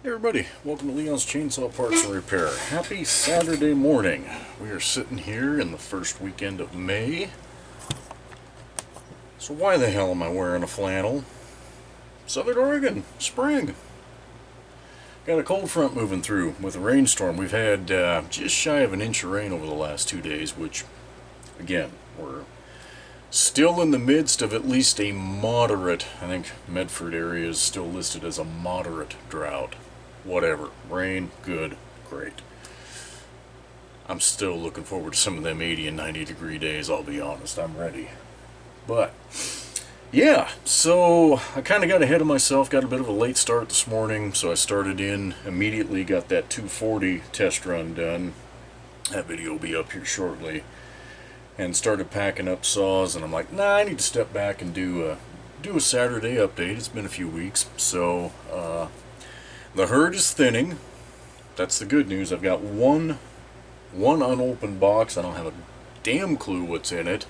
Hey everybody, welcome to Leon's Chainsaw Parts and Repair. Happy Saturday morning. We are sitting here in the first weekend of May. So why the hell am I wearing a flannel? Southern Oregon, spring. Got a cold front moving through with a rainstorm. We've had just shy of an inch of rain over the last 2 days, which, again, we're still in the midst of at least a moderate, I think Medford area is still listed as a moderate drought. Whatever. Rain, good, great. I'm still looking forward to some of them 80 and 90 degree days, I'll be honest. I'm ready. But, yeah, so I kind of got ahead of myself, got a bit of a late start this morning, so I started in immediately, got that 240 test run done. That video will be up here shortly. And started packing up saws, and I'm like, nah, I need to step back and do a Saturday update. It's been a few weeks, so the herd is thinning. That's the good news. I've got one unopened box. I don't have a damn clue what's in it.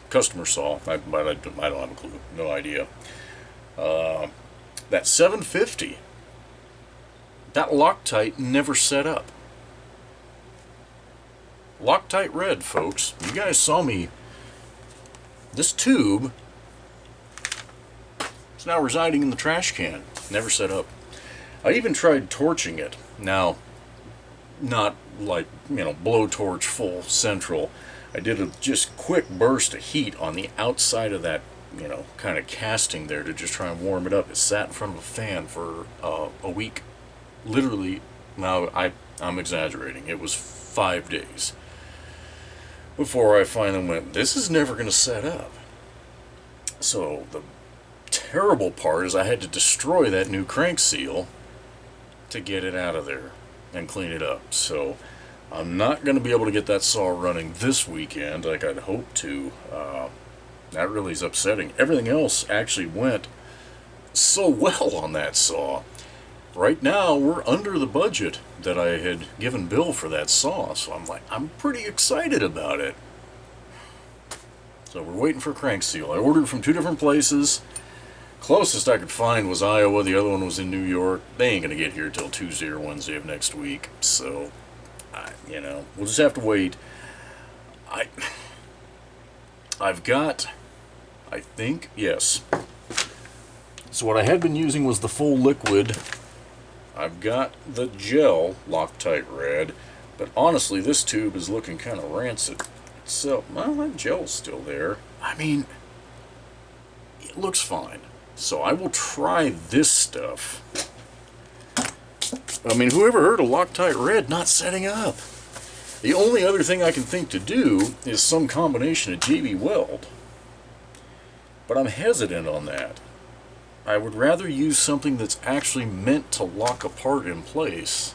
Customer saw, but I don't have a clue. No idea. That 750, that Loctite never set up. Loctite Red, folks. You guys saw me. This tube is now residing in the trash can. Never set up. I even tried torching it. Now, not like, blowtorch full central. I did a just quick burst of heat on the outside of that, kind of casting there to just try and warm it up. It sat in front of a fan for a week. Literally, now I'm exaggerating. It was 5 days before I finally went, this is never going to set up. So the terrible part is I had to destroy that new crank seal to get it out of there and clean it up. So I'm not going to be able to get that saw running this weekend like I'd hoped to. That really is upsetting. Everything else actually went so well on that saw. Right now, we're under the budget that I had given Bill for that saw, so I'm pretty excited about it. So we're waiting for a crank seal. I ordered from 2 different places. Closest I could find was Iowa. The other one was in New York. They ain't gonna get here till Tuesday or Wednesday of next week. So, we'll just have to wait. I've got, I think, yes. So what I had been using was the full liquid. I've got the gel Loctite Red, but honestly, this tube is looking kind of rancid. So, well, that gel's still there. I mean, it looks fine. So I will try this stuff. I mean, whoever heard of Loctite Red not setting up? The only other thing I can think to do is some combination of JB Weld. But I'm hesitant on that. I would rather use something that's actually meant to lock a part in place,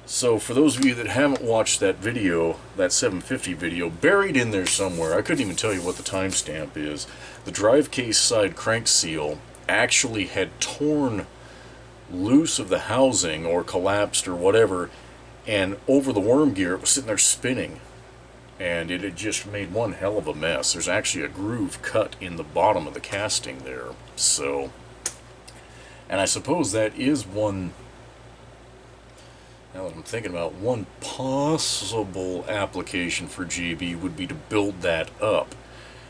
So for those of you that haven't watched that video, that 750 video, buried in there somewhere, I couldn't even tell you what the timestamp is, the drive case side crank seal actually had torn loose of the housing or collapsed or whatever, and over the worm gear it was sitting there spinning. And it had just made one hell of a mess. There's actually a groove cut in the bottom of the casting there. So, and I suppose that is one, now that I'm thinking about, one possible application for JB would be to build that up.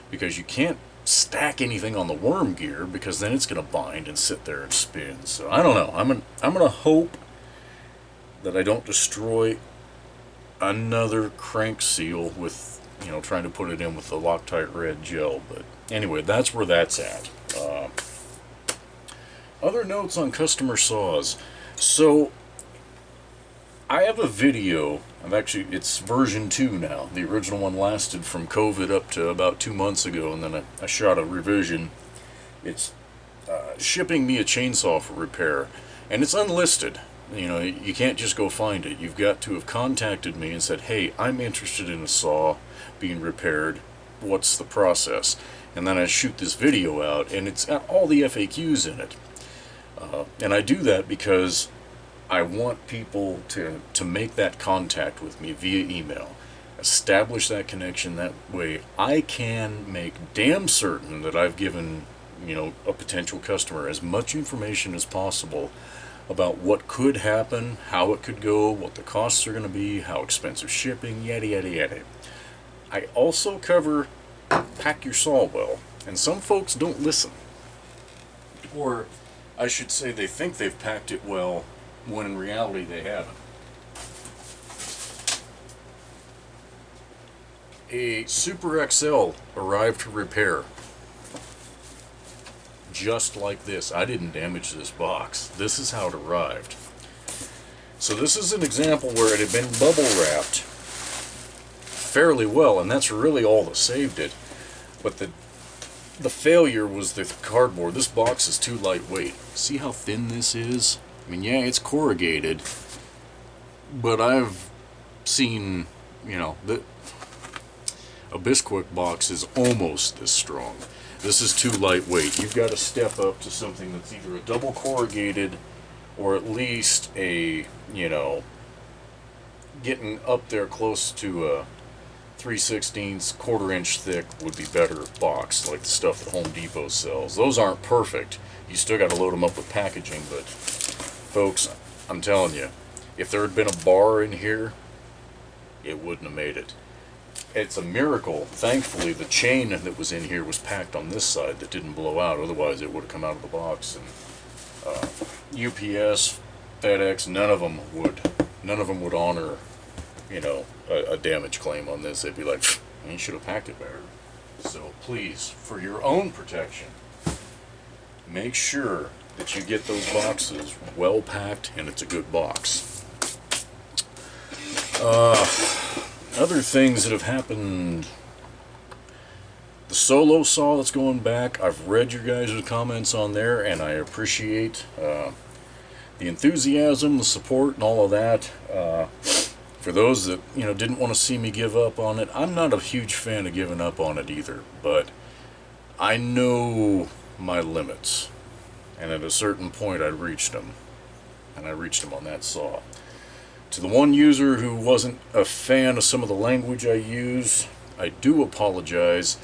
Because you can't stack anything on the worm gear, because then it's going to bind and sit there and spin. So, I don't know. I'm going to hope that I don't destroy another crank seal with, trying to put it in with the Loctite Red gel. But anyway, that's where that's at. Other notes on customer saws. So I have a video. It's version 2 now. The original one lasted from COVID up to about 2 months ago, and then I shot a revision. It's shipping me a chainsaw for repair, and it's unlisted. You can't just go find it. You've got to have contacted me and said, hey, I'm interested in a saw being repaired. What's the process? And then I shoot this video out, and it's got all the FAQs in it. And I do that because I want people to make that contact with me via email. Establish that connection. That way I can make damn certain that I've given, a potential customer as much information as possible about what could happen, how it could go, what the costs are going to be, how expensive shipping, yada yada yada. I also cover pack your saw well, and some folks don't listen. Or I should say they think they've packed it well when in reality they haven't. A Super XL arrived to repair. Just like this. I didn't damage this box. This is how it arrived. So this is an example where it had been bubble wrapped fairly well, and that's really all that saved it. But the failure was the cardboard. This box is too lightweight. See how thin this is? I mean, yeah, it's corrugated, but I've seen, you know, a Bisquick box is almost this strong. This is too lightweight. You've got to step up to something that's either a double corrugated or at least a, you know, getting up there close to a 3/16 quarter-inch thick would be better box, like the stuff that Home Depot sells. Those aren't perfect. You still got to load them up with packaging, but folks, I'm telling you, if there had been a bar in here, it wouldn't have made it. It's a miracle. Thankfully, the chain that was in here was packed on this side that didn't blow out. Otherwise, it would have come out of the box. And UPS, FedEx, none of them would honor, you know, a damage claim on this. They'd be like, you should have packed it better. So please, for your own protection, make sure that you get those boxes well packed and it's a good box. Other things that have happened. The solo saw that's going back. I've read your guys' comments on there, and I appreciate the enthusiasm, the support, and all of that. For those that, you know, didn't want to see me give up on it, I'm not a huge fan of giving up on it either, but I know my limits, and at a certain point I reached them, and I reached them on that saw. To the one user who wasn't a fan of some of the language I use, I do apologize.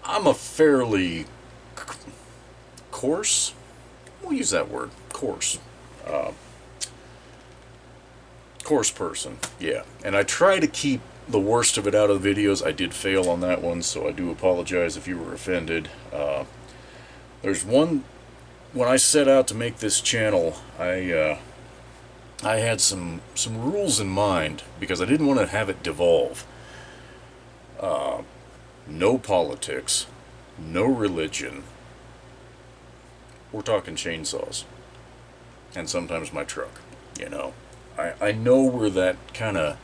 I'm a fairly coarse, we'll use that word, coarse person, yeah. And I try to keep the worst of it out of the videos. I did fail on that one, so I do apologize if you were offended. There's one, when I set out to make this channel, I had some rules in mind because I didn't want to have it devolve. No politics, no religion. We're talking chainsaws. And sometimes my truck, you know. I know where that kind of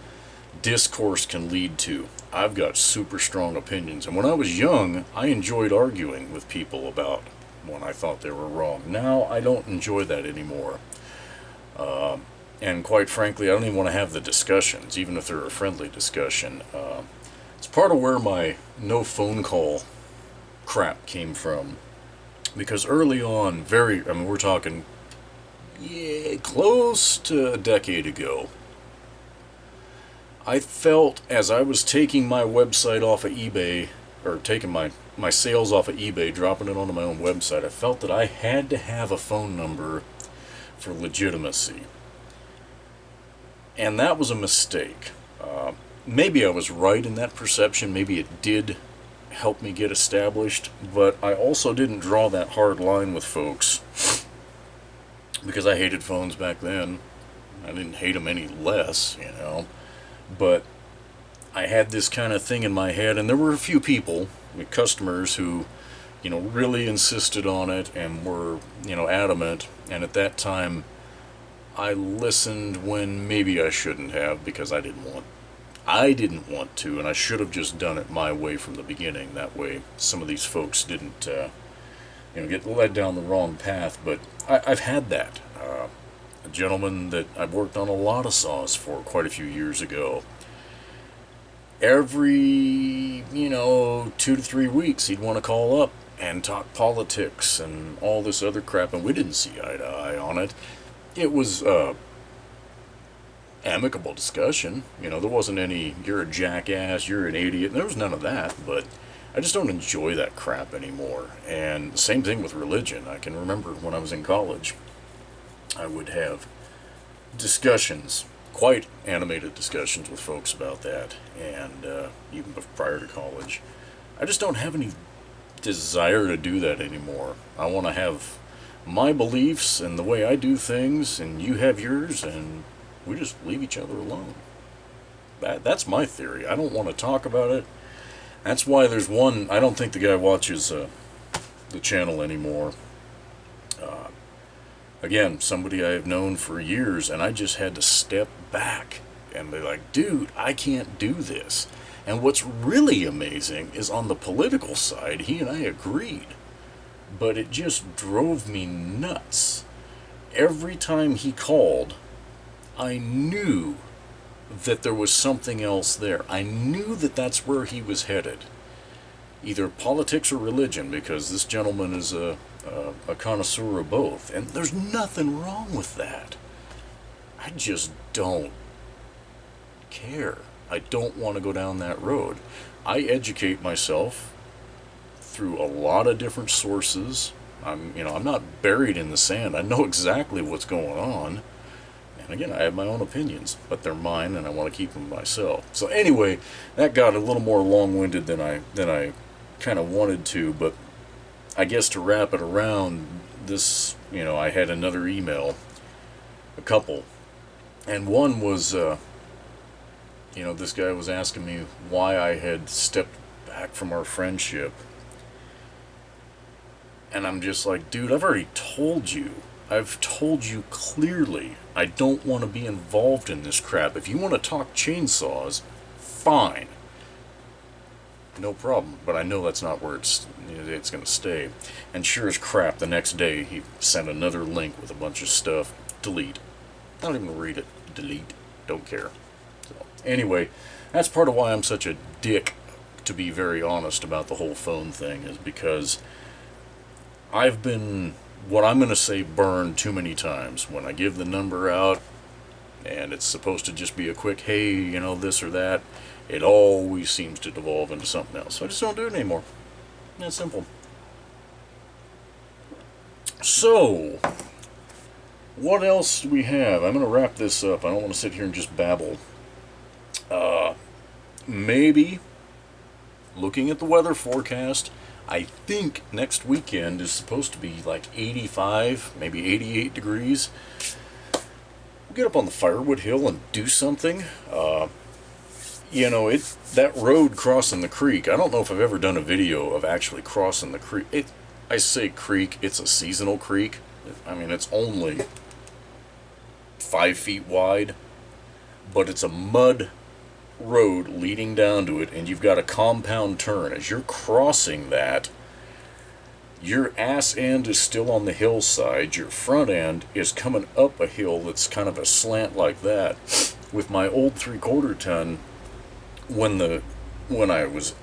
discourse can lead to. I've got super strong opinions. And when I was young, I enjoyed arguing with people about when I thought they were wrong. Now, I don't enjoy that anymore. And quite frankly, I don't even want to have the discussions, even if they're a friendly discussion. It's part of where my no phone call crap came from. Because early on, I mean, we're talking, yeah, close to a decade ago, I felt as I was taking my website off of eBay, or taking my sales off of eBay, dropping it onto my own website, I felt that I had to have a phone number for legitimacy. And that was a mistake. Maybe I was right in that perception. Maybe it did help me get established. But I also didn't draw that hard line with folks because I hated phones back then. I didn't hate them any less, you know. But I had this kind of thing in my head. And there were a few people, customers, who, you know, really insisted on it and were, you know, adamant. And at that time, I listened when maybe I shouldn't have because I didn't want to, and I should have just done it my way from the beginning. That way some of these folks didn't you know, get led down the wrong path. But I've had that. A gentleman that I've worked on a lot of saws for quite a few years ago, every, you know, 2 to 3 weeks he'd want to call up and talk politics and all this other crap, and we didn't see eye to eye on it. It was amicable discussion. You know, there wasn't any, you're a jackass, you're an idiot. There was none of that, but I just don't enjoy that crap anymore. And the same thing with religion. I can remember when I was in college, I would have discussions, quite animated discussions with folks about that, and even prior to college. I just don't have any desire to do that anymore. I want to have my beliefs and the way I do things, and you have yours, and we just leave each other alone. That's my theory. I don't want to talk about it. That's why there's one. I don't think the guy watches the channel anymore. Again, somebody I have known for years, and I just had to step back and be like, dude, I can't do this. And what's really amazing is on the political side, he and I agreed. But it just drove me nuts. Every time he called, I knew that there was something else there. I knew that that's where he was headed. Either politics or religion, because this gentleman is a connoisseur of both. And there's nothing wrong with that. I just don't care. I don't want to go down that road. I educate myself through a lot of different sources. I'm not buried in the sand. I know exactly what's going on. And again, I have my own opinions, but they're mine, and I want to keep them myself. So anyway, that got a little more long-winded than I kind of wanted to. But I guess to wrap it around, this, I had another email, a couple, and one was, this guy was asking me why I had stepped back from our friendship. And I'm just like, dude, I've already told you. I've told you clearly I don't want to be involved in this crap. If you want to talk chainsaws, fine. No problem. But I know that's not where it's going to stay. And sure as crap, the next day he sent another link with a bunch of stuff. Delete. I don't even read it. Delete. Don't care. So, anyway, that's part of why I'm such a dick, to be very honest, about the whole phone thing, is because I've been, what I'm going to say, burned too many times. When I give the number out, and it's supposed to just be a quick, hey, this or that, it always seems to devolve into something else. So I just don't do it anymore. That's simple. So, what else do we have? I'm going to wrap this up. I don't want to sit here and just babble. Maybe, looking at the weather forecast, I think next weekend is supposed to be like 85, maybe 88 degrees. We'll get up on the Firewood Hill and do something. That road crossing the creek, I don't know if I've ever done a video of actually crossing the creek. I say creek, it's a seasonal creek. I mean, it's only 5 feet wide, but it's a mud road leading down to it, and you've got a compound turn. As you're crossing that, your ass end is still on the hillside, your front end is coming up a hill that's kind of a slant like that. With my old 3/4 ton, when I was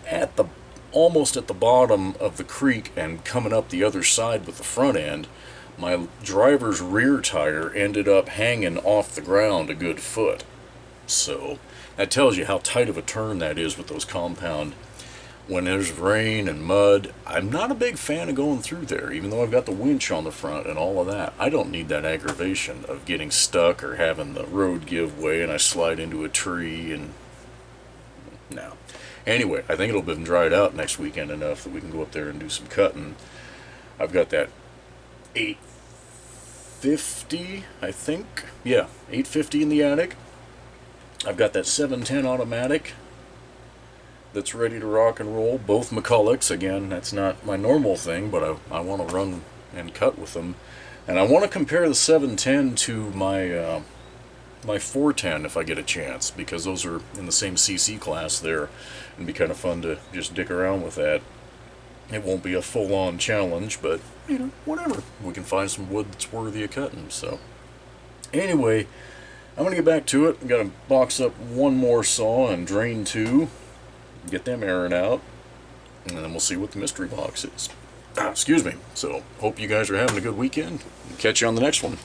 almost at the bottom of the creek and coming up the other side with the front end, my driver's rear tire ended up hanging off the ground a good foot. So that tells you how tight of a turn that is with those compound. When there's rain and mud, I'm not a big fan of going through there, even though I've got the winch on the front and all of that. I don't need that aggravation of getting stuck or having the road give way and I slide into a tree and... No. Anyway, I think it'll be dried out next weekend enough that we can go up there and do some cutting. I've got that 850, I think. Yeah, 850 in the attic. I've got that 710 automatic that's ready to rock and roll. Both McCullochs. Again, that's not my normal thing, but I want to run and cut with them. And I want to compare the 710 to my 410 if I get a chance, because those are in the same CC class there. It'd be kind of fun to just dick around with that. It won't be a full-on challenge, but, whatever. We can find some wood that's worthy of cutting, so. Anyway, I'm going to get back to it. I'm going to box up one more saw and drain 2. Get them airing out. And then we'll see what the mystery box is. Excuse me. So, hope you guys are having a good weekend. Catch you on the next one.